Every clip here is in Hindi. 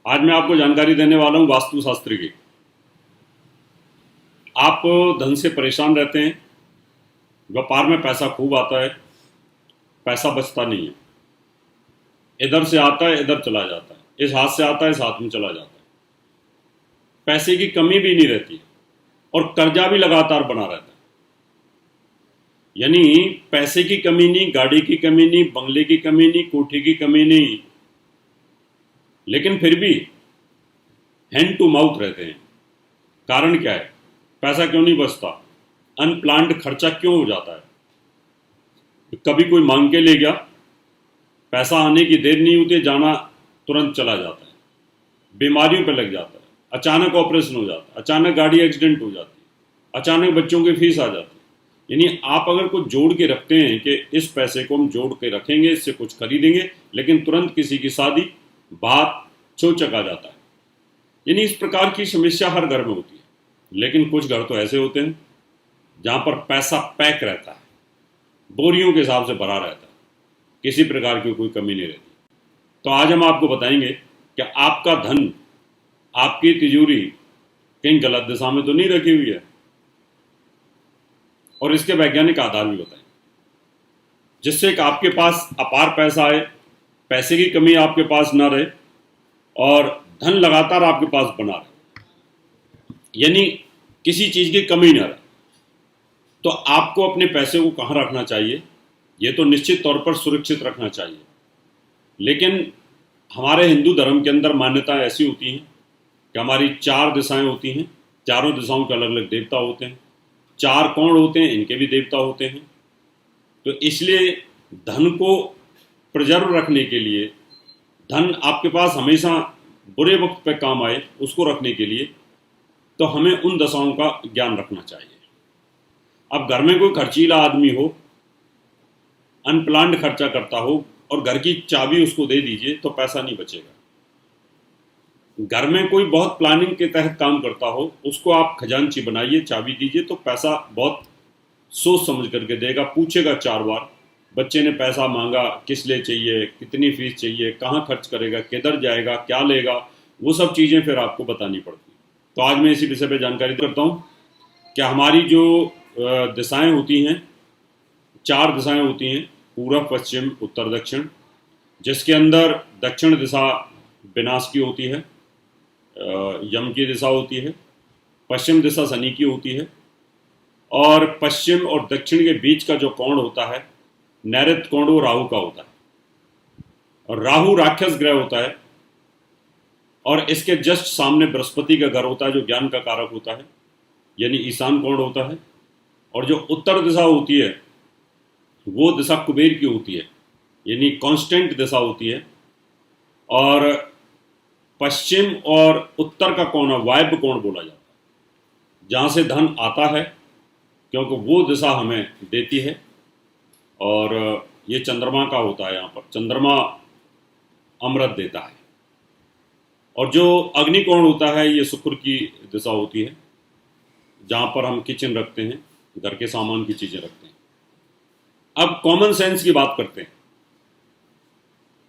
आज मैं आपको जानकारी देने वाला हूँ वास्तुशास्त्र की। आप धन से परेशान रहते हैं, व्यापार में पैसा खूब आता है, पैसा बचता नहीं है, इधर से आता है इधर चला जाता है, इस हाथ से आता है इस हाथ में चला जाता है, पैसे की कमी भी नहीं रहती और कर्जा भी लगातार बना रहता है। यानी पैसे की कमी नहीं, गाड़ी की कमी नहीं, बंगले की कमी नहीं, कोठी की कमी नहीं, लेकिन फिर भी हैंड टू माउथ रहते हैं। कारण क्या है? पैसा क्यों नहीं बचता? अनप्लान्ड खर्चा क्यों हो जाता है? कभी कोई मांग के ले गया, पैसा आने की देर नहीं होती, जाना तुरंत चला जाता है, बीमारियों पे लग जाता है, अचानक ऑपरेशन हो जाता है, अचानक गाड़ी एक्सीडेंट हो जाती है, अचानक बच्चों की फीस आ जाती है। यानी आप अगर कुछ जोड़ के रखते हैं कि इस पैसे को हम जोड़ के रखेंगे, इससे कुछ खरीदेंगे, लेकिन तुरंत किसी की शादी, बात, चोचक आ जाता है। यानी इस प्रकार की समस्या हर घर में होती है, लेकिन कुछ घर तो ऐसे होते हैं जहां पर पैसा पैक रहता है, बोरियों के हिसाब से भरा रहता है, किसी प्रकार की कोई कमी नहीं रहती। तो आज हम आपको बताएंगे कि आपका धन, आपकी तिजोरी कहीं गलत दिशा में तो नहीं रखी हुई है, और इसके वैज्ञानिक आधार भी बताएंगे, जिससे कि आपके पास अपार पैसा आए, पैसे की कमी आपके पास ना रहे और धन लगातार आपके पास बना रहे, यानी किसी चीज की कमी ना रहे। तो आपको अपने पैसे को कहाँ रखना चाहिए? ये तो निश्चित तौर पर सुरक्षित रखना चाहिए, लेकिन हमारे हिंदू धर्म के अंदर मान्यताएं ऐसी होती हैं कि हमारी 4 दिशाएं होती हैं, चारों दिशाओं के अलग अलग देवता होते हैं, 4 कोण होते हैं, इनके भी देवता होते हैं। तो इसलिए धन को प्रिजर्व रखने के लिए, धन आपके पास हमेशा बुरे वक्त पे काम आए उसको रखने के लिए, तो हमें उन दशाओं का ज्ञान रखना चाहिए। अब घर में कोई खर्चीला आदमी हो, अनप्लान्ड खर्चा करता हो और घर की चाबी उसको दे दीजिए तो पैसा नहीं बचेगा। घर में कोई बहुत प्लानिंग के तहत काम करता हो, उसको आप खजांची बनाइए, चाबी दीजिए तो पैसा बहुत सोच समझ करके देगा, पूछेगा 4 बार, बच्चे ने पैसा मांगा, किस लिए चाहिए, कितनी फीस चाहिए, कहाँ खर्च करेगा, किधर जाएगा, क्या लेगा, वो सब चीज़ें फिर आपको बतानी पड़ती। तो आज मैं इसी विषय पर जानकारी करता हूँ कि हमारी जो दिशाएं होती हैं, 4 दिशाएं होती हैं, पूर्व, पश्चिम, उत्तर, दक्षिण, जिसके अंदर दक्षिण दिशा विनाश की होती है, यम की दिशा होती है, पश्चिम दिशा शनि की होती है, और पश्चिम और दक्षिण के बीच का जो कोण होता है, नैऋत्य कोण, वो राहु का होता है। और राहु राक्षस ग्रह होता है, और इसके जस्ट सामने बृहस्पति का घर होता है जो ज्ञान का कारक होता है, यानी ईशान कोण होता है। और जो उत्तर दिशा होती है वो दिशा कुबेर की होती है, यानी कांस्टेंट दिशा होती है। और पश्चिम और उत्तर का कोण वायव्य कोण बोला जाता है, जहाँ से धन आता है, क्योंकि वो दिशा हमें देती है। और ये चंद्रमा का होता है, यहाँ पर चंद्रमा अमृत देता है। और जो अग्निकोण होता है ये शुक्र की दिशा होती है, जहाँ पर हम किचन रखते हैं, घर के सामान की चीज़ें रखते हैं। अब कॉमन सेंस की बात करते हैं।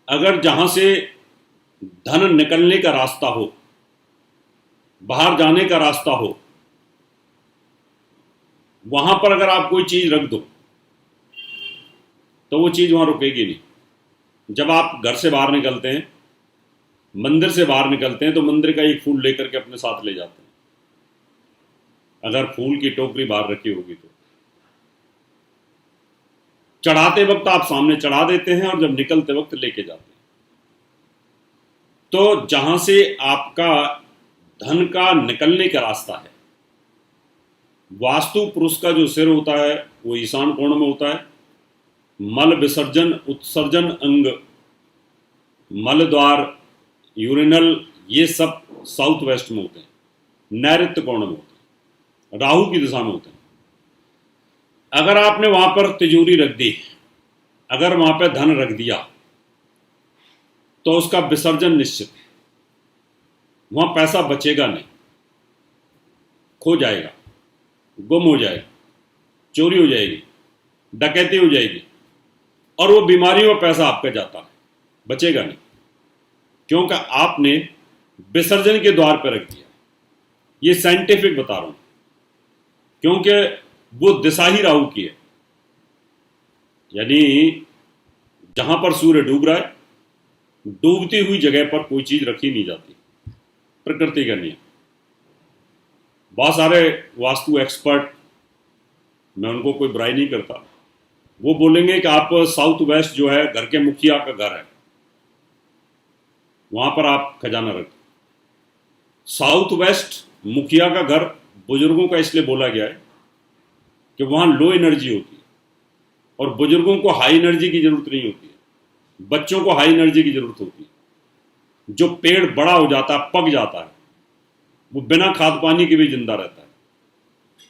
अगर जहाँ से धन निकलने का रास्ता हो, बाहर जाने का रास्ता हो, वहां पर अगर आप कोई चीज रख दो तो वो चीज वहां रुकेगी नहीं। जब आप घर से बाहर निकलते हैं, मंदिर से बाहर निकलते हैं, तो मंदिर का एक फूल लेकर के अपने साथ ले जाते हैं, अगर फूल की टोकरी बाहर रखी होगी तो। चढ़ाते वक्त आप सामने चढ़ा देते हैं और जब निकलते वक्त लेके जाते हैं। तो जहां से आपका धन का निकलने का रास्ता है, वास्तु पुरुष का जो सिर होता है वो ईशान कोण में होता है, मल विसर्जन उत्सर्जन अंग, मल द्वार, यूरिनल, ये सब साउथ वेस्ट में होते हैं, नैऋत्य कोण में होते हैं, राहु की दिशा में होते हैं। अगर आपने वहां पर तिजोरी रख दी, अगर वहां पर धन रख दिया, तो उसका विसर्जन निश्चित है, वहां पैसा बचेगा नहीं, खो जाएगा, गुम हो जाएगा, चोरी हो जाएगी, डकैती हो जाएगी, और वो बीमारियों में पैसा आपका जाता है, बचेगा नहीं। क्योंकि आपने विसर्जन के द्वार पर रख दिया। ये साइंटिफिक बता रहा हूं, क्योंकि वो दिशा ही राहु की है। यानी जहां पर सूर्य डूब रहा है, डूबती हुई जगह पर कोई चीज रखी नहीं जाती, प्रकृति का नियम। बहुत सारे वास्तु एक्सपर्ट, मैं उनको कोई बुराई नहीं करता, वो बोलेंगे कि आप साउथ वेस्ट जो है घर के मुखिया का घर है, वहां पर आप खजाना रखें। साउथ वेस्ट मुखिया का घर बुजुर्गों का इसलिए बोला गया है कि वहां लो एनर्जी होती है और बुजुर्गों को हाई एनर्जी की जरूरत नहीं होती है, बच्चों को हाई एनर्जी की जरूरत होती है। जो पेड़ बड़ा हो जाता है, पक जाता है, वो बिना खाद पानी के भी जिंदा रहता है।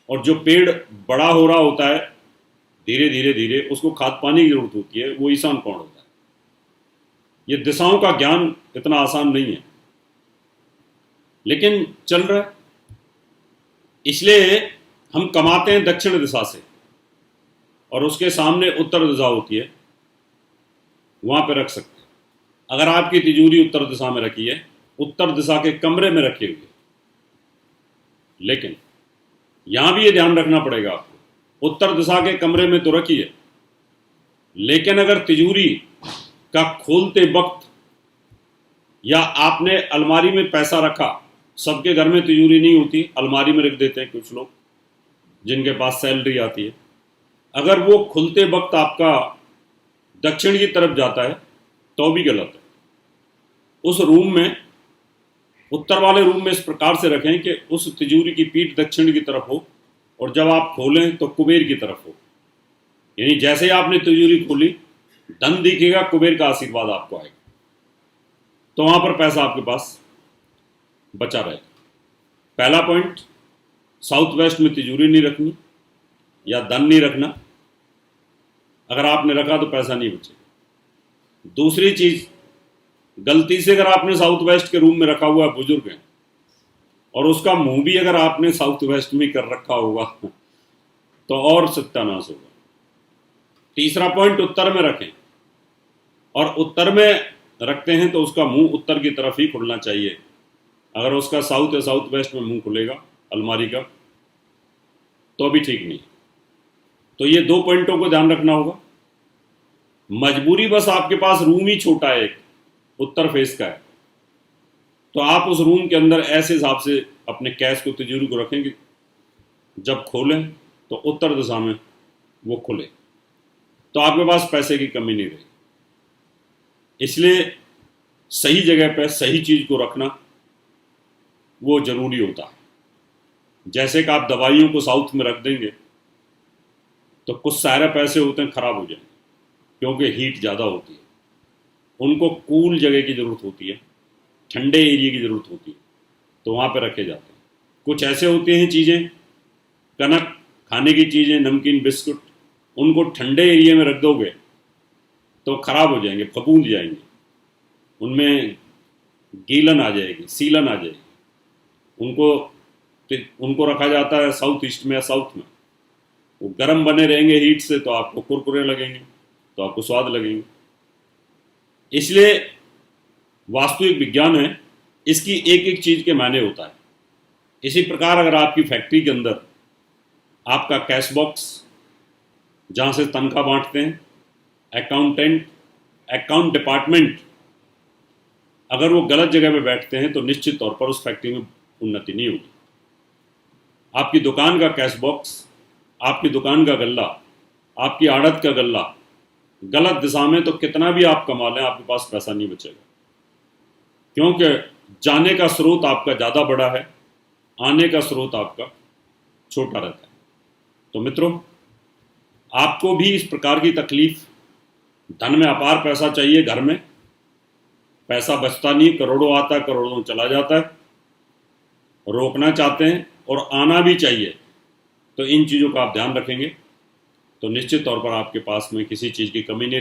और जो पेड़ बड़ा हो रहा होता है धीरे धीरे धीरे, उसको खाद पानी की जरूरत होती है, वो ईशान कोण होता है। ये दिशाओं का ज्ञान इतना आसान नहीं है, लेकिन चल रहा है। इसलिए हम कमाते हैं दक्षिण दिशा से, और उसके सामने उत्तर दिशा होती है, वहां पर रख सकते हैं। अगर आपकी तिजोरी उत्तर दिशा में रखी है, उत्तर दिशा के कमरे में रखे हुए, लेकिन यहां भी ये ध्यान रखना पड़ेगा आपको, उत्तर दिशा के कमरे में तो रखी है, लेकिन अगर तिजोरी का खोलते वक्त या आपने अलमारी में पैसा रखा, सबके घर में तिजोरी नहीं होती, अलमारी में रख देते हैं कुछ लोग जिनके पास सैलरी आती है, अगर वो खुलते वक्त आपका दक्षिण की तरफ जाता है तो भी गलत है। उस रूम में, उत्तर वाले रूम में इस प्रकार से रखें कि उस तिजोरी की पीठ दक्षिण की तरफ हो, और जब आप खोलें तो कुबेर की तरफ हो। यानी जैसे ही आपने तिजोरी खोली, धन दिखेगा, कुबेर का आशीर्वाद आपको आएगा, तो वहां पर पैसा आपके पास बचा रहेगा। पहला पॉइंट, साउथ वेस्ट में तिजोरी नहीं रखनी या धन नहीं रखना। अगर आपने रखा तो पैसा नहीं बचेगा। दूसरी चीज, गलती से अगर आपने साउथ वेस्ट के रूम में रखा हुआ है, बुजुर्ग है, और उसका मुंह भी अगर आपने साउथ वेस्ट में कर रखा होगा तो और सत्यानाश होगा। तीसरा पॉइंट, उत्तर में रखें, और उत्तर में रखते हैं तो उसका मुंह उत्तर की तरफ ही खुलना चाहिए। अगर उसका साउथ या साउथ वेस्ट में मुंह खुलेगा अलमारी का, तो भी ठीक नहीं। तो ये दो पॉइंटों को ध्यान रखना होगा। मजबूरी बस आपके पास रूम ही छोटा है, एक उत्तर फेस का है, तो आप उस रूम के अंदर ऐसे हिसाब से अपने कैश को, तिजोरी को रखेंगे, जब खोलें तो उत्तर दिशा में वो खुले, तो आपके पास पैसे की कमी नहीं रहेगी। इसलिए सही जगह पर सही चीज को रखना वो जरूरी होता है। जैसे कि आप दवाइयों को साउथ में रख देंगे तो कुछ सारे पैसे होते हैं खराब हो जाएंगे, क्योंकि हीट ज़्यादा होती है, उनको कूल जगह की ज़रूरत होती है, ठंडे एरिया की ज़रूरत होती है, तो वहाँ पर रखे जाते हैं। कुछ ऐसे होते हैं चीज़ें, कनक, खाने की चीज़ें, नमकीन, बिस्कुट, उनको ठंडे एरिया में रख दोगे तो ख़राब हो जाएंगे, फफूंद जाएंगे, उनमें गीलन आ जाएगी, सीलन आ जाएगी। उनको रखा जाता है साउथ ईस्ट में या साउथ में, वो गर्म बने रहेंगे हीट से, तो आपको कुरकुरे लगेंगे, तो आपको स्वाद लगेंगे। इसलिए वास्तु एक विज्ञान है, इसकी एक एक चीज के मायने होता है। इसी प्रकार अगर आपकी फैक्ट्री के अंदर आपका कैश बॉक्स, जहां से तनख्वाह बांटते हैं, अकाउंटेंट, अकाउंट डिपार्टमेंट, अगर वो गलत जगह पे बैठते हैं तो निश्चित तौर पर उस फैक्ट्री में उन्नति नहीं होगी। आपकी दुकान का कैश बॉक्स, आपकी दुकान का गल्ला, आपकी आड़त का गल्ला गलत दिशा में, तो कितना भी आप कमा लें आपके पास पैसा नहीं बचेगा, क्योंकि जाने का स्रोत आपका ज़्यादा बड़ा है, आने का स्रोत आपका छोटा रहता है। तो मित्रों, आपको भी इस प्रकार की तकलीफ, धन में अपार पैसा चाहिए, घर में पैसा बचता नहीं, करोड़ों आता है, करोड़ों चला जाता है, रोकना चाहते हैं और आना भी चाहिए, तो इन चीज़ों का आप ध्यान रखेंगे तो निश्चित तौर पर आपके पास में किसी चीज़ की कमी नहीं